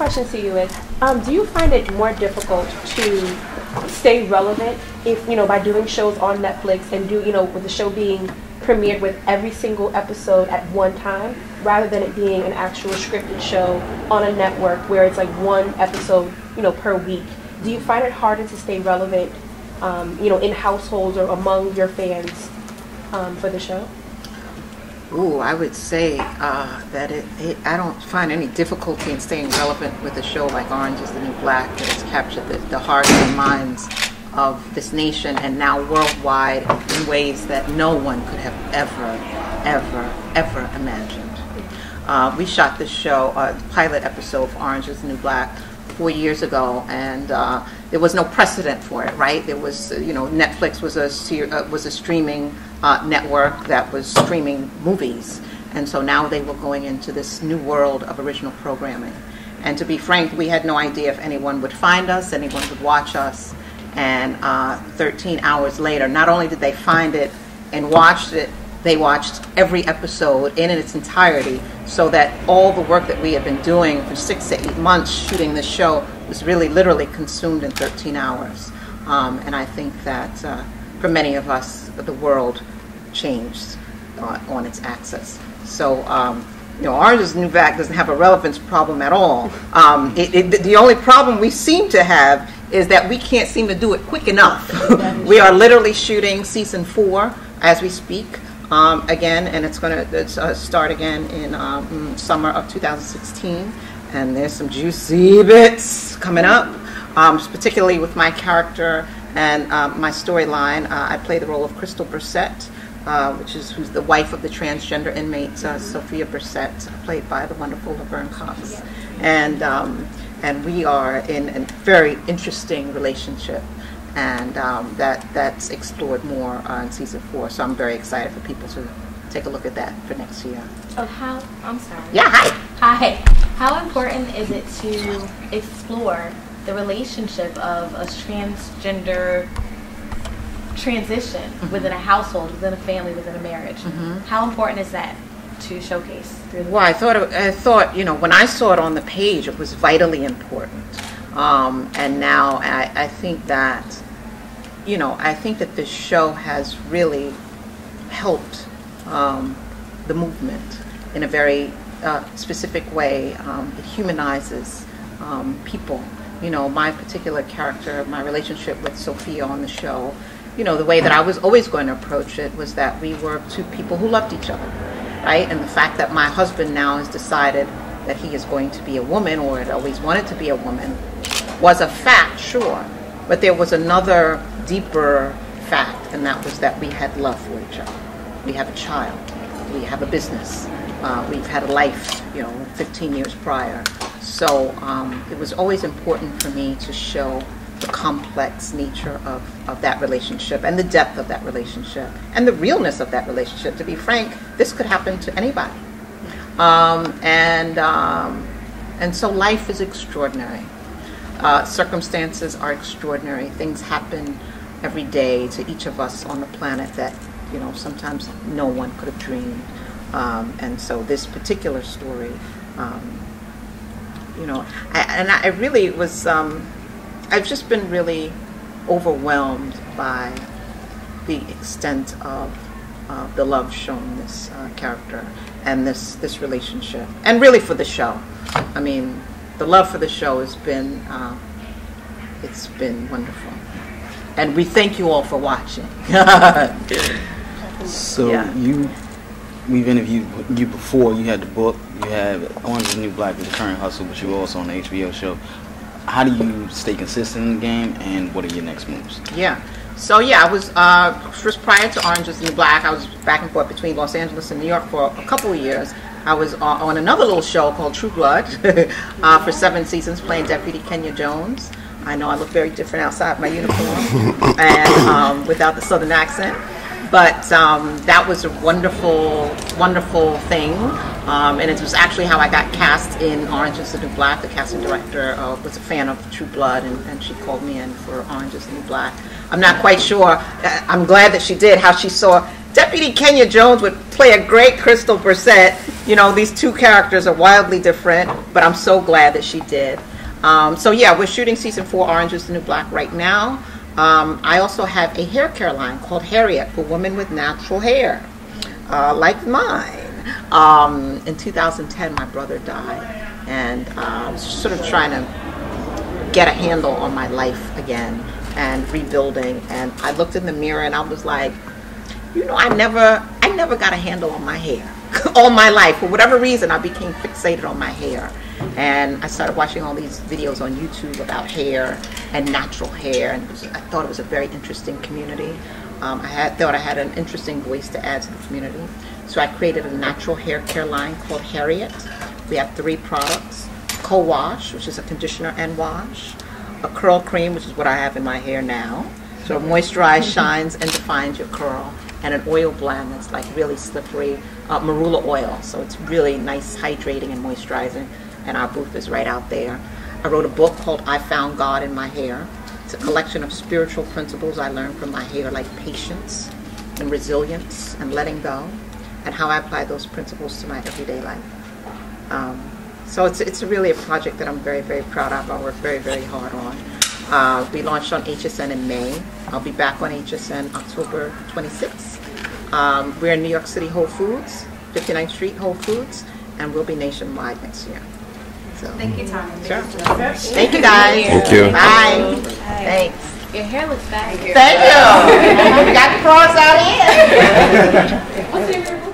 question to you is, do you find it more difficult to stay relevant if, by doing shows on Netflix and with the show being premiered with every single episode at one time, rather than it being an actual scripted show on a network where it's like one episode, per week? Do you find it harder to stay relevant, in households or among your fans for the show? Ooh, I would say that I don't find any difficulty in staying relevant with a show like Orange is the New Black that has captured the hearts and minds of this nation and now worldwide in ways that no one could have ever imagined. We shot this show, pilot episode for Orange is the New Black 4 years ago, and there was no precedent for it, right? There was, Netflix was a streaming network that was streaming movies, and so now they were going into this new world of original programming. And to be frank, we had no idea if anyone would find us, anyone would watch us. And 13 hours later, not only did they find it and watched it, they watched every episode in its entirety, so that all the work that we had been doing for 6 to 8 months shooting this show was really literally consumed in 13 hours. And I think that for many of us, the world changed on its axis. So, Orange is the New Black doesn't have a relevance problem at all. The only problem we seem to have is that we can't seem to do it quick enough. We are literally shooting season 4 as we speak. Again, and it's going to start again in summer of 2016, and there's some juicy bits coming up, particularly with my character and my storyline. I play the role of Crystal Brissett, who's the wife of the transgender inmate Sophia Brissett, played by the wonderful Laverne Cox, and we are in a very interesting relationship. And that's explored more in season 4. So I'm very excited for people to take a look at that for next year. Oh, I'm sorry. Yeah, hi. Hi. How important is it to explore the relationship of a transgender transition within a household, within a family, within a marriage? How important is that to showcase? Well, I thought, when I saw it on the page, it was vitally important. And now I think that, this show has really helped the movement in a very specific way. It humanizes people. My particular character, my relationship with Sophia on the show, the way that I was always going to approach it was that we were two people who loved each other, right? And the fact that my husband now has decided that he is going to be a woman, or had always wanted to be a woman, was a fact, sure, but there was another deeper fact, and that was that we had love for each other. We have a child, we have a business, we've had a life, 15 years prior. So it was always important for me to show the complex nature of that relationship and the depth of that relationship and the realness of that relationship. To be frank, this could happen to anybody. And so life is extraordinary. Circumstances are extraordinary. Things happen every day to each of us on the planet that, sometimes no one could have dreamed. And so this particular story, I really was, I've just been really overwhelmed by the extent of the love shown this character and this relationship, and really for the show. I mean, the love for the show has been, it's been wonderful. And we thank you all for watching. So yeah. We've interviewed you before. You had the book. You had Orange is the New Black, The Current Hustle, but you were also on the HBO show. How do you stay consistent in the game, and what are your next moves? Yeah. So yeah, I was first prior to Orange is the New Black. I was back and forth between Los Angeles and New York for a couple of years. I was on another little show called True Blood for 7 seasons, playing Deputy Kenya Jones. I know I look very different outside my uniform and without the Southern accent. But that was a wonderful, wonderful thing. And it was actually how I got cast in Orange is the New Black. The casting director was a fan of True Blood, and she called me in for Orange is the New Black. I'm not quite sure. I'm glad that she did. How she saw Deputy Kenya Jones would play a great Crystal Brissett. You know, these two characters are wildly different, but I'm so glad that she did. So yeah, we're shooting season 4 Orange is the New Black right now. I also have a hair care line called Harriet for women with natural hair, like mine. In 2010, my brother died, and I was sort of trying to get a handle on my life again and rebuilding. And I looked in the mirror and I was like, you know, I never got a handle on my hair all my life. For whatever reason, I became fixated on my hair. And I started watching all these videos on YouTube about hair and natural hair, and I thought it was a very interesting community. I thought I had an interesting voice to add to the community. So I created a natural hair care line called Harriet. We have 3 products: co-wash, which is a conditioner and wash; a curl cream, which is what I have in my hair now, so it moisturizes, shines, and defines your curl; and an oil blend that's like really slippery, marula oil, so it's really nice, hydrating and moisturizing. And our booth is right out there. I wrote a book called I Found God in My Hair. It's a collection of spiritual principles I learned from my hair, like patience and resilience and letting go, and how I apply those principles to my everyday life. So it's really a project that I'm very, very proud of. I work very, very hard on. We launched on HSN in May. I'll be back on HSN October 26th. We're in New York City Whole Foods, 59th Street Whole Foods, and we'll be nationwide next year. So, Thank you, Tanya. Sure. Thank you, guys. Thank you. Bye. Thanks. Your hair looks fabulous. Thank you. We got the pros out here.